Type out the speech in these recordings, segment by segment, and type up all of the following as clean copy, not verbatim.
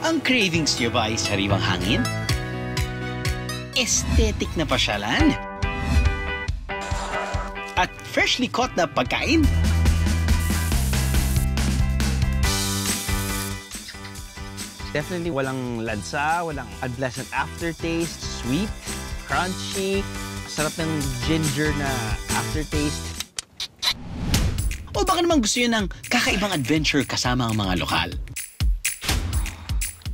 Ang cravings niyo ba ay sariwang hangin? Aesthetic na pasyalan? At freshly caught na pagkain? Definitely walang lansa, walang unpleasant aftertaste, sweet, crunchy, sarap ng ginger na aftertaste. O baka naman gusto nyo ng kakaibang adventure kasama ang mga lokal?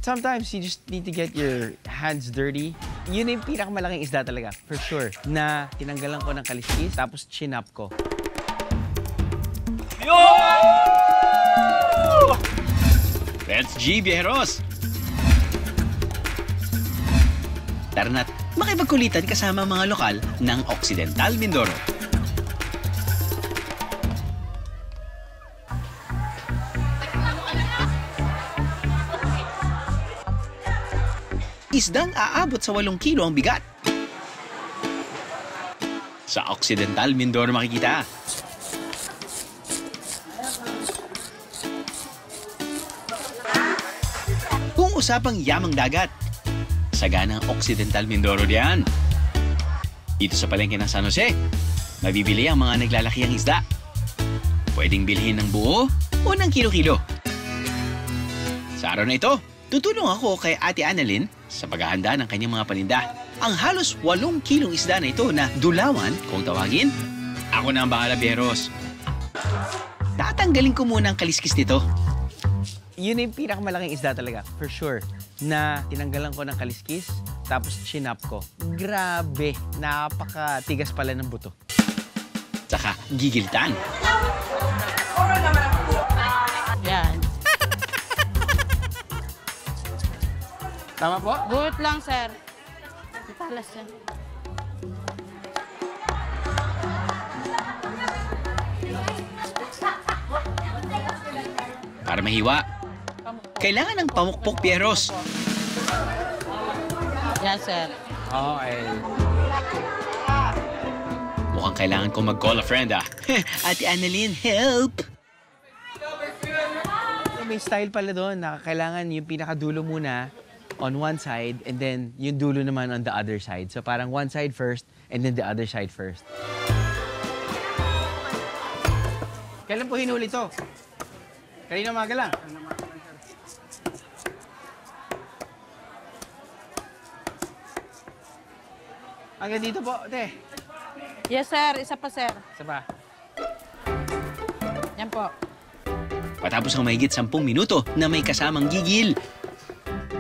Sometimes you just need to get your hands dirty. Yun yung pinakamalaking isda talaga, for sure. Na tinanggalan ko ng kaliskis, tapos chin-up ko. Yo! Let's G, Viejeros! Tara na't makipagkulitan kasama mga lokal ng Occidental Mindoro. Isdang aabot sa 8 kilo ang bigat. Sa Occidental Mindoro makikita. Kung usapang yamang dagat, sagana ang Occidental Mindoro diyan. Dito sa palengke ng San Jose, mabibili ang mga naglalakihang isda. Pwedeng bilhin ng buo o ng kilo-kilo. Sa araw na ito, tutulong ako kay Ate Annalyn sa paghahanda ng kanyang mga paninda. Ang halos 8 kilong isda na ito na dulawan, kung tawagin, ako na ang bahala, Viejeros. Tatanggalin ko muna ang kaliskis nito. Yun yung pinakamalaking isda talaga, for sure. Na tinanggalan ko ng kaliskis, tapos chin-up ko. Grabe, napakatigas pala ng buto. Saka gigiltan. Yan. Tama po? Good lang, sir. Italas yan. Para mahiwa, kailangan ng pamukpok, Viejeros. Yan, sir. Okay. Mukhang kailangan ko mag-call a friend, ah. Ate Annalyn, help! May style pala doon na kailangan yung pinakadulo muna on one side and then yung dulo naman on the other side. So parang one side first and then the other side first. Kailan po hinuli to? Kanina umaga lang. Hanggang dito po, te. Yes, sir. Isa pa, sir. Isa pa. Yan po. Patapos ang mahigit 10 minuto na may kasamang gigil.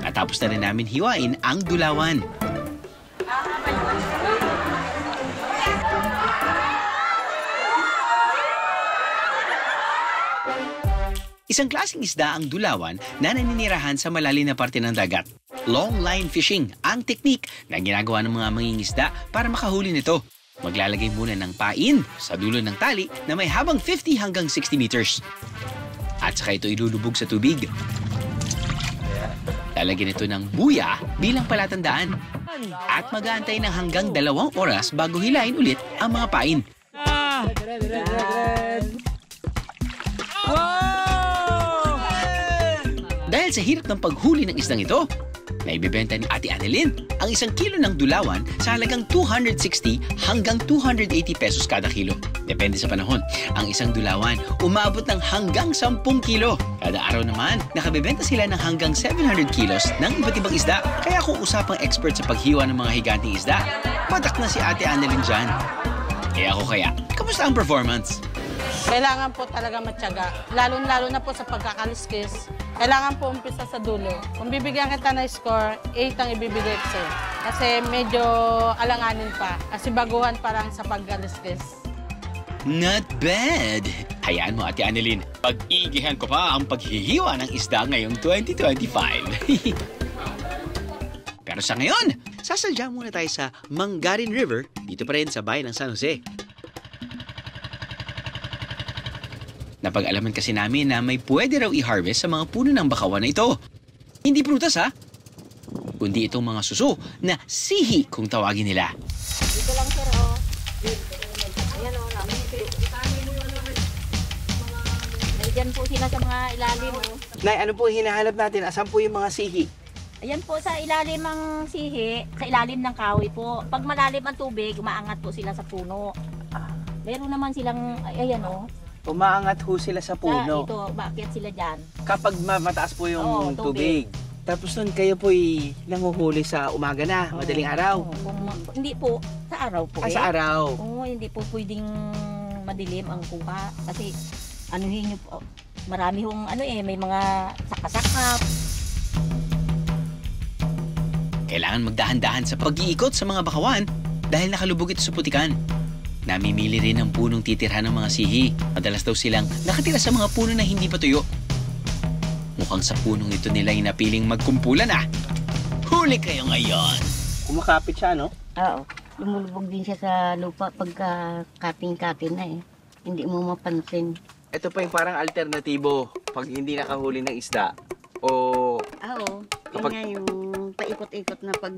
Natapos na rin namin hiwain ang dulawan. Isang klaseng isda ang dulawan na naninirahan sa malalim na parte ng dagat. Long line fishing ang teknik na ginagawa ng mga mangingisda para makahuli nito. Maglalagay muna ng pain sa dulo ng tali na may habang 50 hanggang 60 meters. At saka ito ilulubog sa tubig. Lalagyan ito ng buya bilang palatandaan. At mag-aantay ng hanggang 2 oras bago hilain ulit ang mga pain. Dahil sa hirap ng paghuli ng isdang ito, naibibenta ni Ate Annalyn ang 1 kilo ng dulawan sa halagang 260 hanggang 280 pesos kada kilo. Depende sa panahon. Ang isang dulawan umaabot ng hanggang 10 kilo. Kada araw naman, nakabibenta sila ng hanggang 700 kilos ng iba't ibang isda. Kaya kung usapang expert sa paghiwa ng mga higanting isda, patak na si Ate Annalyn dyan. Kaya ako kaya, kamusta ang performance? Kailangan po talaga matyaga. Lalo na po sa pagkakaliskis. Kailangan po umpisa sa dulo. Kung bibigyan kita ng score, 8 ang ibibigay ko sa'yo. Kasi medyo alanganin pa. Kasi baguhan pa lang sa pagkaliskis. Not bad. Hayaan mo, Ate Annalyn. Pag-iigihan ko pa ang paghihiwa ng isda ngayong 2025. Pero sa ngayon, sasadya muna tayo sa Mangarin River, dito pa rin sa bayan ng San Jose. Napag-alaman kasi namin na may pwede raw i-harvest sa mga puno ng bakawan na ito. Hindi prutas, ha? Kundi itong mga suso na sihi kung tawagin nila. Dito lang, sir, Ayan, Diyan po sila sa mga ilalim. Oh. Nay, ano po hinahanap natin? Asan po yung mga sihi? Ayan po sa ilalim ng sihi, sa ilalim ng kahoy po. Pag malalim ang tubig, umaangat po sila sa puno. Meron naman silang, ayan o. Umaangat ho sila sa puno. Ito, bakit sila dyan? Kapag mataas po yung tubig. Tapos nun kayo po'y nanguhuli sa umaga na, madaling araw. Hindi po, sa araw po. Sa araw. Oo, hindi po pwedeng madilim ang kuha. Kasi anuhin nyo po, marami hong may mga sakasakap. Kailangan magdahan-dahan sa pag-iikot sa mga bakawan dahil nakalubog ito sa putikan. Namimili rin ang punong titirhan ng mga sihi. Madalas daw silang nakatira sa mga puno na hindi pa tuyo. Mukhang sa punong ito nila napiling magkumpulan ah. Huli kayo ngayon! Kumakapit siya, no? Oo. Lumulubog din siya sa lupa pagka kating-kating na eh. Hindi mo mapansin. Ito pa yung parang alternatibo pag hindi nakahuli ng isda. O Oo. Kapag- Yun nga yung paikot-ikot na pag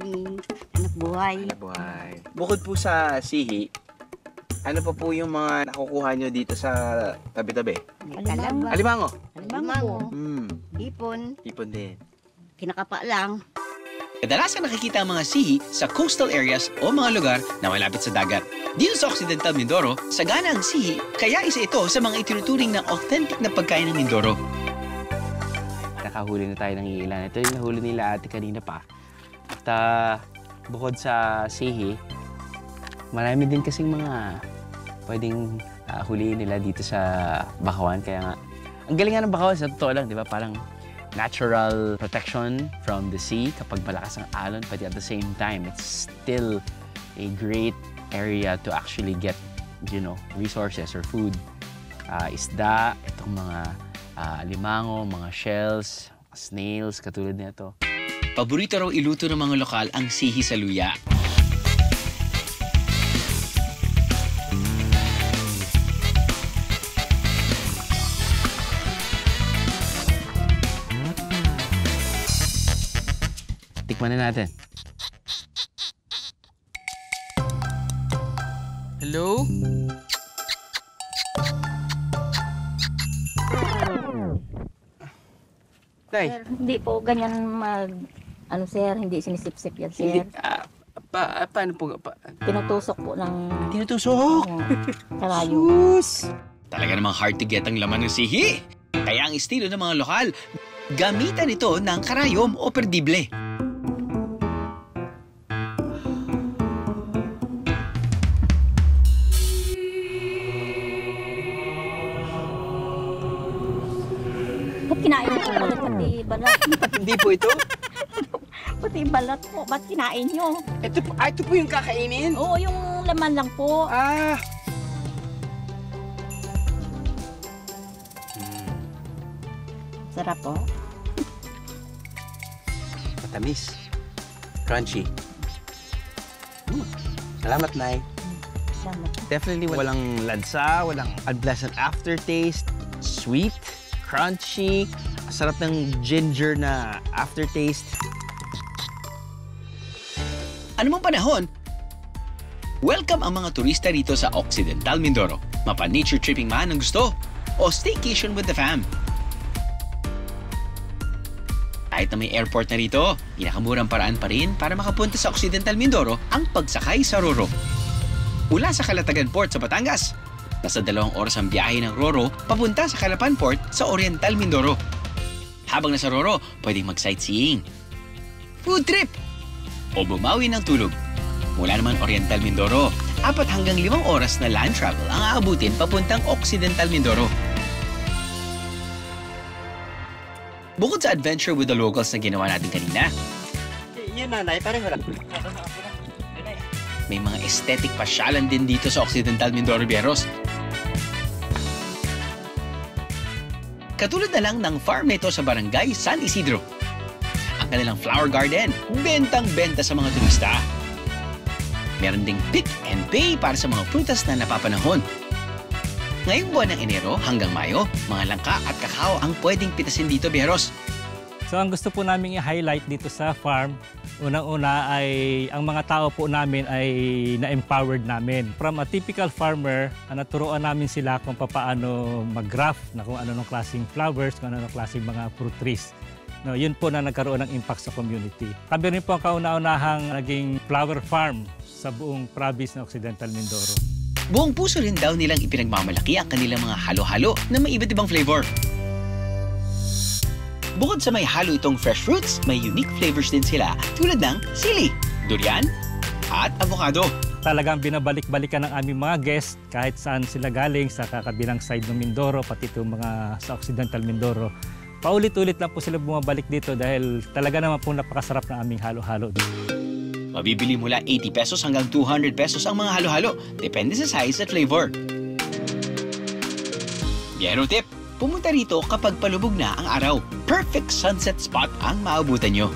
anak buhay. buhay. Bukod po sa sihi, ano pa po yung mga nakukuha nyo dito sa tabi-tabi? Kalaba. Alimango? Alimango. Ipon Ipon. din. Kinakapa lang. Kadalasan nakikita ang mga sihi sa coastal areas o mga lugar na malapit sa dagat. Dito sa Occidental Mindoro, sagana ang sihi, kaya isa ito sa mga itinuturing na authentic na pagkain ng Mindoro. Nakahuli na tayo ng ilan. Ito yung nahuli nila ate kanina pa. At bukod sa sihi, marami din kasing mga pwedeng huliin nila dito sa bakawan. Kaya nga, ang galing nga ng bakawan sa totoo lang, di ba? Parang natural protection from the sea kapag malakas ang alon, but at the same time, it's still a great area to actually get, resources or food. Isda, itong mga alimango, mga shells, snails, katulad nito. Paborito raw iluto ng mga lokal ang sihi sa luya. Tikman na natin. Hello? Nay, Sir, hindi po ganyan sir, hindi sinisip-sip yan, sir. paano po? Tinutusok po ng Tinutusok! karayo. Sus! Talaga namang hard to get ang laman ng sihi. Kaya ang estilo ng mga lokal, gamitan ito ng karayom o perdible. Ba't kinain niyo po ulit pati balat? Hindi po ito? Pati balat po, ba't kinain niyo? Ito po yung kakainin? Oo, yung laman lang po. Sarap po. Matamis. Crunchy. Salamat, Nay. Salamat. Definitely walang lansa, walang unpleasant aftertaste. Sweet, crunchy, sarap ng ginger na aftertaste. Anumang panahon, welcome ang mga turista rito sa Occidental Mindoro. Mapa-nature tripping man ang gusto o staycation with the fam. Kahit na may airport na rito, pinakamurang paraan pa rin para makapunta sa Occidental Mindoro ang pagsakay sa Roro. Mula sa Calatagan Port sa Batangas, nasa 2 oras ang biyahe ng Roro papunta sa Calapan Port sa Oriental Mindoro. Habang nasa Roro, pwedeng mag-sightseeing, food trip, o bumawi ng tulog. Mula naman Oriental Mindoro, 4 hanggang 5 oras na land travel ang aabutin papuntang Occidental Mindoro. Bukod sa adventure with the locals na ginawa natin kanina, Yun, Nanay, parang wala. may mga aesthetic pasyalan din dito sa Occidental Mindoro, Bieros. Katulad na lang ng farm nito sa barangay San Isidro. Ang kanilang flower garden, bentang-benta sa mga turista. Meron ding pick and pay para sa mga prutas na napapanahon. Ngayong buwan ng Enero hanggang Mayo, mga langka at kakao ang pwedeng pitasin dito, Bieros. So ang gusto po namin i-highlight dito sa farm Unang-una ay ang mga tao po namin ay na-empowered namin. From a typical farmer, naturuan namin sila kung paano mag-graft, na kung anong klaseng flowers, kung anong klaseng mga fruit trees. No, yun po na nagkaroon ng impact sa community. Kami rin po ang kauna-unahang naging flower farm sa buong province ng Occidental Mindoro. Buong puso rin daw nilang ipinagmamalaki ang kanilang mga halo-halo na may iba't ibang flavor. Bukod sa may halo itong fresh fruits, may unique flavors din sila tulad ng sili, durian, at avocado. Talagang binabalik-balikan ng aming mga guests kahit saan sila galing sa kakabilang side ng Mindoro, pati itong mga sa Occidental Mindoro. Paulit-ulit lang po sila bumabalik dito dahil talaga naman po napakasarap ng aming halo-halo. Mabibili mula 80 pesos hanggang 200 pesos ang mga halo-halo, depende sa size at flavor. Biyero tip, pumunta rito kapag palubog na ang araw. Perfect sunset spot ang maabutan nyo.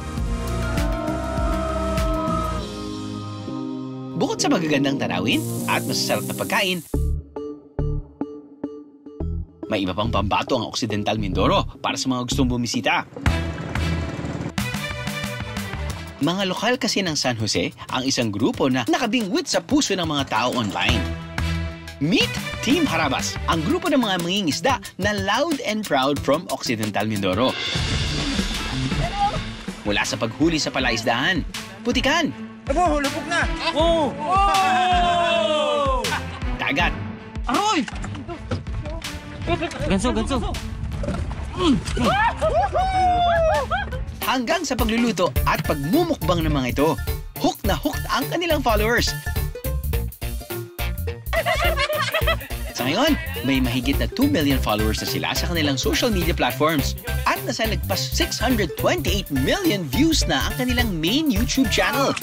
Bukod sa magagandang tanawin at masasarap na pagkain, may iba pang pambato ang Occidental Mindoro para sa mga gustong bumisita. Mga lokal kasi ng San Jose ang isang grupo na nakabingwit sa puso ng mga tao online. Meet Team Harabas, ang grupo ng mga mangingisda na loud and proud from Occidental Mindoro. Mula sa paghuli sa palaisdaan, putikan, Lubog na! dagat, Aroy! Ganso! hanggang sa pagluluto at pagmumukbang ng mga ito. Hook na hook ang kanilang followers. Sa ngayon, may mahigit na 2 million followers na sila sa kanilang social media platforms at nasa lagpas 628 million views na ang kanilang main YouTube channel.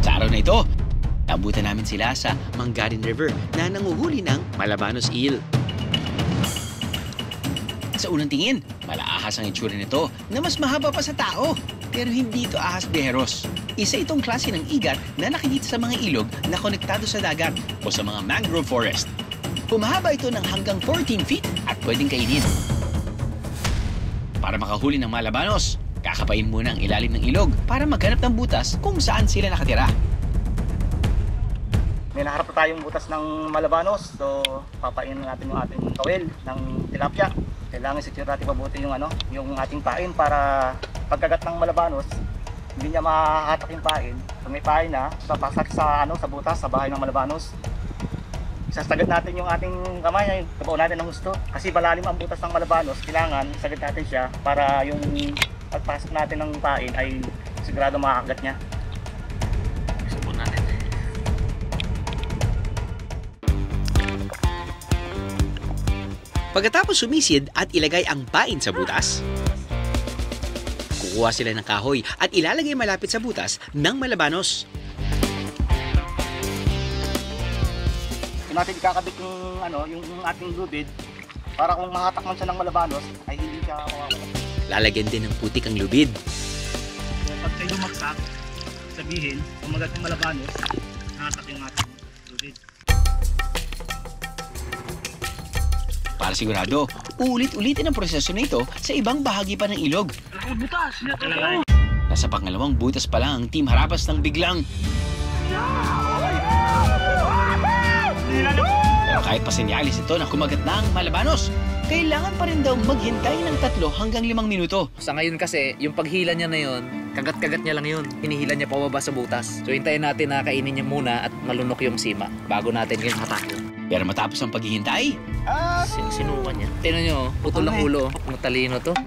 Sa araw na ito, nabutan namin sila sa Mangarin River na nanguhuli ng Malabanos eel. Sa unang tingin, malaahas ang itsura nito na mas mahaba pa sa tao. Pero hindi ito ahas beheros. Isa itong klase ng igat na nakikita sa mga ilog na konektado sa dagat o sa mga mangrove forest. Humahaba ito ng hanggang 14 feet at pwedeng kainin. Para makahuli ng Malabanos, kakapain muna ang ilalim ng ilog para maghanap ng butas kung saan sila nakatira. May naharap na tayong butas ng Malabanos, so papain natin yung ating kawel ng tilapia. Kailangan secure natin mabuti yung ating pain para pagkagat ng Malabanos, hindi niya mahatak yung pain. Pag may pain na, papasok sa butas sa bahay ng Malabanos. Isasagad natin yung ating kamay, tabaw natin ng gusto. Kasi malalim ang butas ng Malabanos, kailangan isagad natin siya para yung pagpasok natin ng pain ay sigurado makakagat niya. Subukan natin. Pagkatapos sumisid at ilagay ang pain sa butas, kukuha sila ng kahoy at ilalagay malapit sa butas ng Malabanos. Natin ikakabit yung ating lubid para kung mahatak man siya ng Malabanos ay hindi siya mawawala. Lalagyan din ng putik ang lubid. Pag tayo lumagsak, sabihin, kumagat ng Malabanos, hatak yung ating lubid. Para sigurado, uulit-ulitin ang proseso nito sa ibang bahagi pa ng ilog. Nasa pangalawang butas pa lang ang Team Harabas ng biglang. Pero kahit pasenyalis ito na kumagat na ang Malabanos, kailangan pa rin daw maghintay ng 3 hanggang 5 minuto. Sa ngayon kasi, yung paghila niya na yun, kagat-kagat niya lang yun. Hinihila niya pababa sa butas. So hintayin natin na kainin niya muna at malunok yung sima bago natin yung hatakot. Pero matapos ang paghihintay, Sinukan niya. Tingnan niyo, putol ang ulo. Matalino to.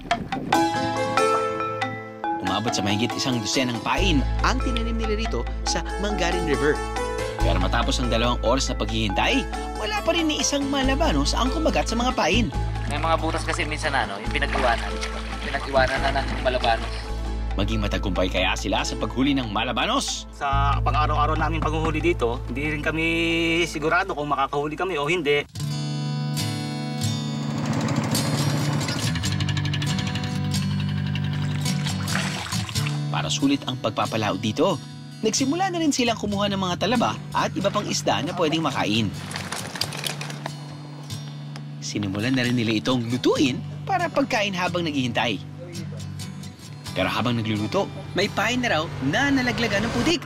umabot sa mahigit 1 dosenang pain ang tinanim nila rito sa Mangarin River. Pero matapos ang 2 oras na paghihintay, wala pa rin ni isang Malabanos ang kumagat sa mga pain. May mga butas kasi minsan yung pinag-iwanan. Pinag-iwanan na ng Malabanos. Maging matagumpay kaya sila sa paghuli ng Malabanos? Sa pang-araw-araw namin paghuhuli dito, hindi rin kami sigurado kung makakahuli kami o hindi. Para sulit ang pagpapalaot dito, nagsimula na rin silang kumuha ng mga talaba at iba pang isda na pwedeng makain. Sinimulan na rin nila itong lutuin para pagkain habang naghihintay. Pero habang nagluluto, may pain na raw na nalaglagan ng putik.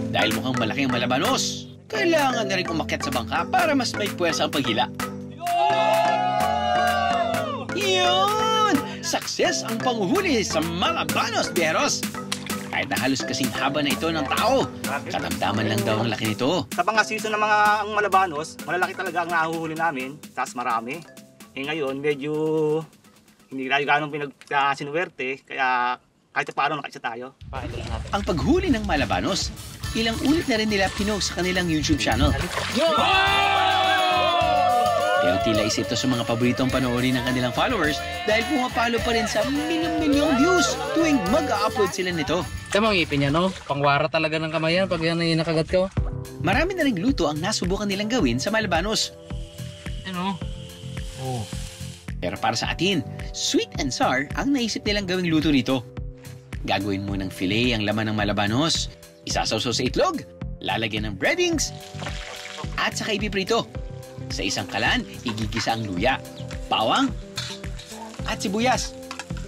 Dahil mukhang malaki ang malabanos, kailangan na rin umakyat sa bangka para mas may puwersa ang paghila. Yun! Success ang panguhuli sa malabanos, biyeros! Kahit na halos kasing haba na ito ng tao, katamtaman lang daw ang laki nito. Sa mga season ng mga ang malabanos, malalaki talaga ang nahuhuli namin, tapos marami. Ngayon, medyo hindi tayo ganong pinagsinuwerte, kaya kahit paano nakaisa tayo. Ang paghuli ng malabanos, ilang ulit na rin nila pinost sa kanilang YouTube channel. Pero tila isa ito sa mga paboritong panoorin ng kanilang followers dahil pumapalo pa rin sa milyong-milyong views tuwing mag-upload sila nito. Tama ang ipin niya, no? Pangwara talaga ng kamay yan pag yan ay nakagat ka. Marami na ring luto ang nasubukan nilang gawin sa malabanos. Ano? Oh. Pero para sa atin, sweet and sour ang naisip nilang gawing luto rito. Gagawin mo ng fillet ang laman ng malabanos, isasawsaw sa itlog, lalagyan ng breadings, at saka ipiprito. Sa isang kalan, igigisa ang luya, bawang, at sibuyas.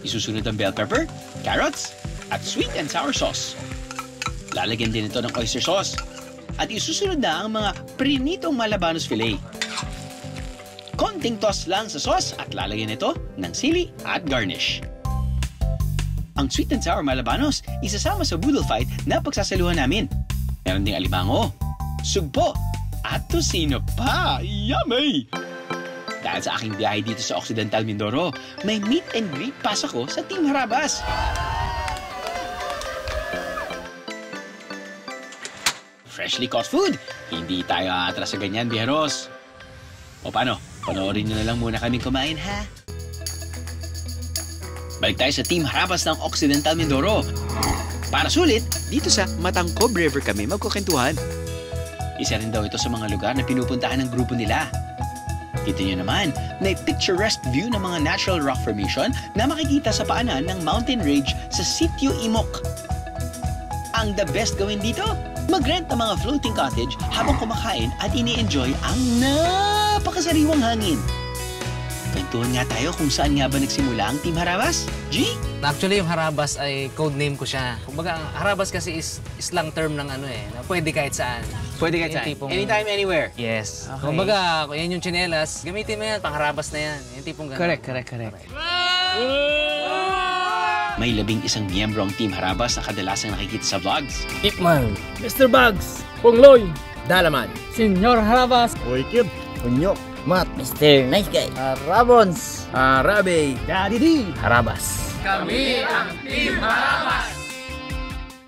Isusunod ang bell pepper, carrots, at sweet and sour sauce. Lalagyan din ito ng oyster sauce. At isusunod na ang mga prinitong malabanos fillet. Konting toss lang sa sauce at lalagyan ito ng sili at garnish. Ang sweet and sour malabanos isasama sa boodle fight na pagsasaluhan namin. Meron ding alimango, sugpo, at tosino pa. Yummy! Dahil sa aking biyahe dito sa Occidental Mindoro, may meet and greet pass ako sa Team Harabas. Freshly caught food. Hindi tayo aatras sa ganyan, biyeros. O paano? Panoorin nyo na lang muna kaming kumain, ha? Balik tayo sa Team Harabas ng Occidental Mindoro. Para sulit, dito sa Matangkob River kami magkukentuhan. Isa rin daw ito sa mga lugar na pinupuntahan ng grupo nila. Kita nyo naman, may picturesque view ng mga natural rock formation na makikita sa paanan ng mountain range sa Sitio Imok. Ang the best gawin dito, mag-rent ng mga floating cottage habang kumakain at ini-enjoy ang napakasariwang hangin. Kwentuhan nga tayo kung saan nga ba nagsimula ang Team Harabas? G? Actually, yung Harabas ay code name ko siya. Kumbaga, ang Harabas kasi is slang term ng ano eh, na pwede kahit saan. Pwede ka saan? Anytime, anywhere? Yes. Okay. Kumbaga, kung yan yung tsinelas, gamitin mo yan, pang Harabas na yan. Yung tipong gano'n. Correct. May 11 miyembro ang Team Harabas na kadalasang nakikita sa vlogs. Ipman, Mr. Bugs, Pongloy, Dalaman, Senyor Harabas, Oikid, Unyok, Matt, Mr. Nice Guy, Rabons, Rabe, Daddy D, Harabas. Kami ang Team Harabas!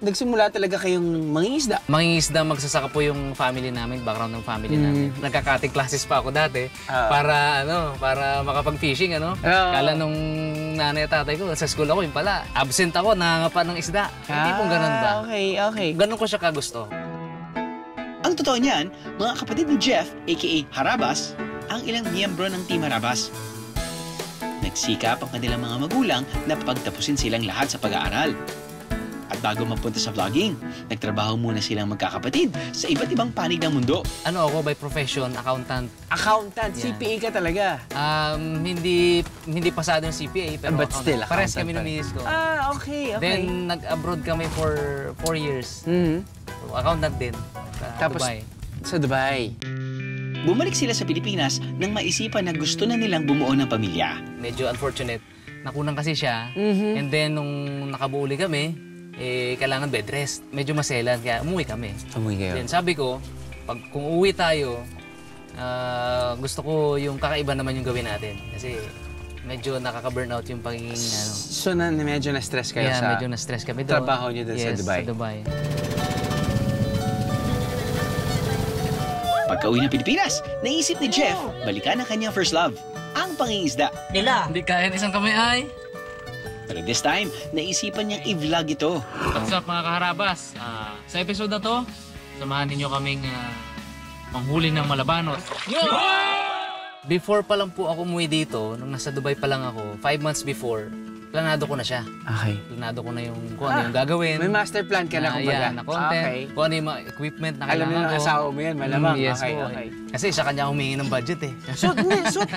Nagsimula talaga kayong mangingisda? Mangingisda, magsasaka po yung family namin, background ng family namin. Nagka-cutting classes pa ako dati para makapag-fishing, ano? Kala nung nanay at tatay ko, sa school ako, yun pala. Absent ako, nangangapa ng isda. Hindi pong ganun ba? Okay. Ganun ko siya kagusto. Ang totoo niyan, mga kapatid ni Jeff, aka Harabas, ang ilang miyembro ng Team Harabas. Nagsikap ang kanilang mga magulang na pagtapusin silang lahat sa pag-aaral. At bago mapunta sa vlogging, nagtrabaho muna silang magkakapatid sa iba't ibang panig ng mundo. Ano ako, by profession, accountant. Accountant? Yeah. CPA ka talaga? Hindi pasado yung CPA, pero But still, pares accountant kami ng misis ko. Okay. Then, nag-abroad kami for 4 years. So, accountant din. Sa Tapos, Dubai. Sa Dubai. Bumalik sila sa Pilipinas nang maisipan na gusto na nilang bumuo ng pamilya. Medyo unfortunate. Nakunan kasi siya. And then, nung nakabuo ulit kami, kailangan bed rest. Medyo maselan, kaya umuwi kami. Umuwi kayo. Then sabi ko, kung uuwi tayo, gusto ko yung kakaiba naman yung gawin natin. Kasi medyo nakaka-burnout yung pagiging ano. So, medyo na-stress kayo sa medyo na-stress kami doon. trabaho niyo doon sa Dubai? Yes, sa Dubai. Pagka-uwi ng Pilipinas, naisip ni Jeff balikan ang kanyang first love, ang pangingisda. Hindi kaya isang kamay ay. Pero this time, naisipan niyang i-vlog ito. What's up mga kaharabas? Sa episode na to, samahan ninyo kaming manghuli ng malabanos. Before pa lang po ako umuwi dito, nung nasa Dubai pa lang ako, 5 months before, planado ko na siya. Okay. Planado ko na yung kung ano yung gagawin. May master plan ka na kumbaga. Na content. Okay. Kung ano yung mga equipment na Alam kailangan ko. mo ng asawa mo yan, malamang. Yes okay, po. okay. Kasi sa kanya humingi ng budget eh.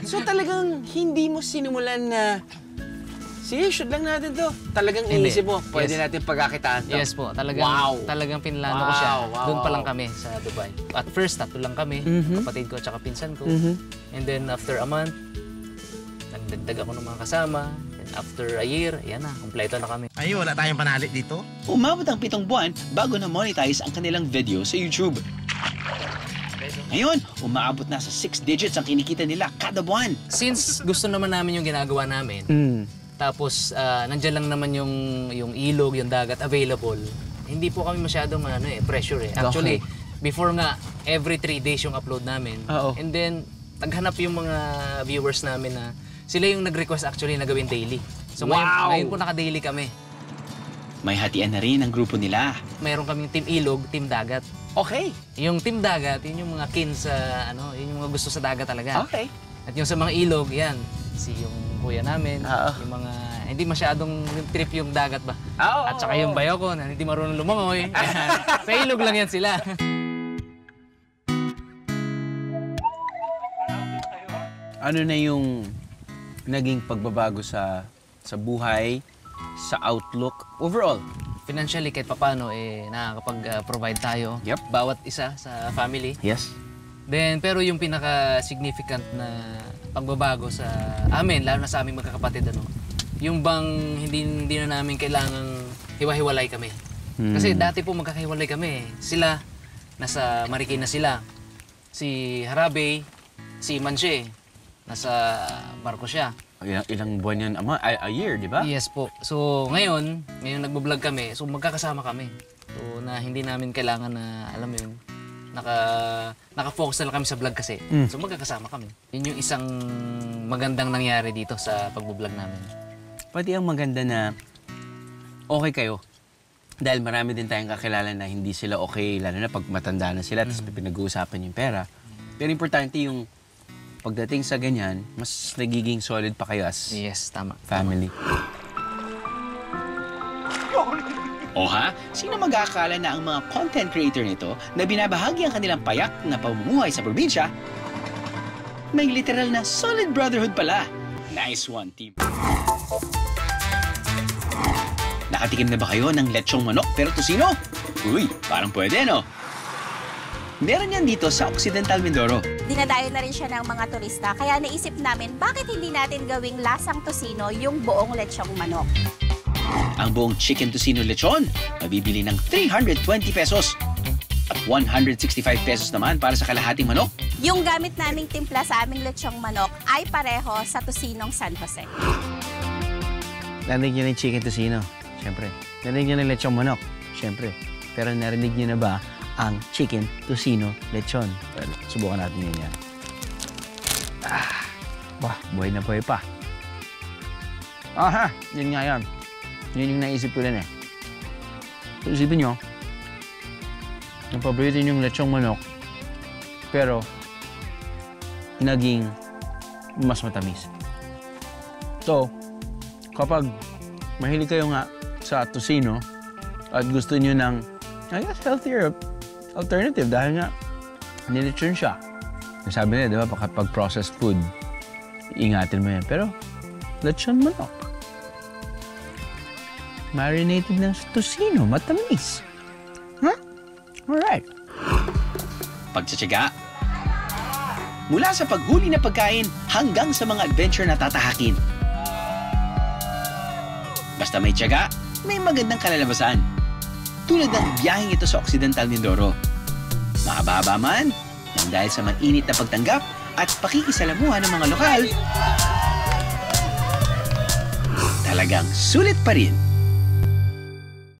So talagang hindi mo sinimulan na, sige, shoot lang natin to. Talagang Hindi. inisip mo, pwede Yes. natin pagkakitaan to. Yes po, talagang pinlano ko siya. Doon pa lang kami sa Dubai. At first, 3 lang kami, kapatid ko at saka pinsan ko. And then after a month, nagdagdag ako ng mga kasama. And after a year, yan na, kumpleto na kami. Ay, wala tayong panali dito. Umabot ang 7 buwan bago na-monetize ang kanilang video sa YouTube. Ngayon, umaabot na sa 6 digits ang kinikita nila kada buwan. Since gusto naman namin yung ginagawa namin, tapos nandiyan lang naman yung ilog, yung dagat available, hindi po kami masyadong pressure eh. Actually, before nga, every 3 days yung upload namin. And then, naghanap yung mga viewers namin na sila yung nag-request actually na gawin daily. So ngayon po naka-daily kami. May hatian na rin ang grupo nila. Mayroon kaming team ilog, team dagat. Okay. Yung team dagat, yun yung mga kin sa yun yung mga gusto sa dagat talaga. Okay. At yung sa mga ilog, yan, yung kuya namin, yung mga hindi masyadong trip yung dagat ba. At saka yung bayo ko na hindi marunong lumangoy. Sa ilog lang yan sila. Ano na yung naging pagbabago sa buhay, sa outlook, overall? Financially, kahit papano, nakakapag-provide tayo. Yep. Bawat isa sa family. Yes. Then, pero yung pinaka-significant na pagbabago sa amin, lalo na sa aming magkakapatid, yung bang hindi na namin kailangang hiwa-hiwalay kami. Kasi dati po magkakahiwalay kami. Sila, nasa Marikina sila. Si Harabe, si Manche, nasa barko siya. Ilang buwan yan? A year, di ba? Yes po. So, ngayon nagbo-vlog kami. So, magkakasama kami. So, na hindi namin kailangan na, alam mo yun, naka-focus na lang kami sa vlog kasi. So, magkakasama kami. Yun yung isang magandang nangyari dito sa pagbo-vlog namin. Pati ang maganda na okay kayo. Dahil marami din tayong kakilala na hindi sila okay, lalo na pag matanda na sila, tapos pinag-uusapan yung pera. Pero importante yung pagdating sa ganyan, mas nagiging solid pa kayo as family. O ha? Sino mag-aakala na ang mga content creator nito na binabahagi ang kanilang payak na pamumuhay sa probinsya, may literal na solid brotherhood pala. Nice one, team. Nakatikim na ba kayo ng lechong manok pero tosino? Uy, parang pwede, no? Meron yan dito sa Occidental Mindoro. Dinadayo na rin siya ng mga turista, kaya naisip namin bakit hindi natin gawing lasang tosino yung buong lechong manok. Ang buong chicken tosino lechon, mabibili ng 320 pesos. At 165 pesos naman para sa kalahating manok. Yung gamit naming timpla sa aming lechong manok ay pareho sa tosinong San Jose. Narinig niyo na yung chicken tosino? Siyempre. Narinig niyo na yung lechong manok? Siyempre. Pero narinig niyo na ba ang chicken tosino lechon? Well, subukan natin yun yan. Buhay na buhay pa. Aha! Yun nga yan. Yun yung naisip ko din eh. So, isipin nyo, ang paborito yung lechong manok, pero naging mas matamis. So, kapag mahilig kayo nga sa tosino at gusto nyo ng, I guess, healthier alternative dahil nga nilechon siya. Sabi nila, di ba, kapag processed food, ingatin mo yan. Pero, lechon manok. Marinated ng tosino, matamis. Huh? Alright. Pagtsatsaga. Mula sa paghuli na pagkain hanggang sa mga adventure na tatahakin. Basta may tiyaga, may magandang kalalabasan. Tulad ng biyaheng ito sa Occidental Mindoro. Mahaba-haba man, nang dahil sa mainit na pagtanggap at pakikisalamuhan ng mga lokal, talagang sulit pa rin.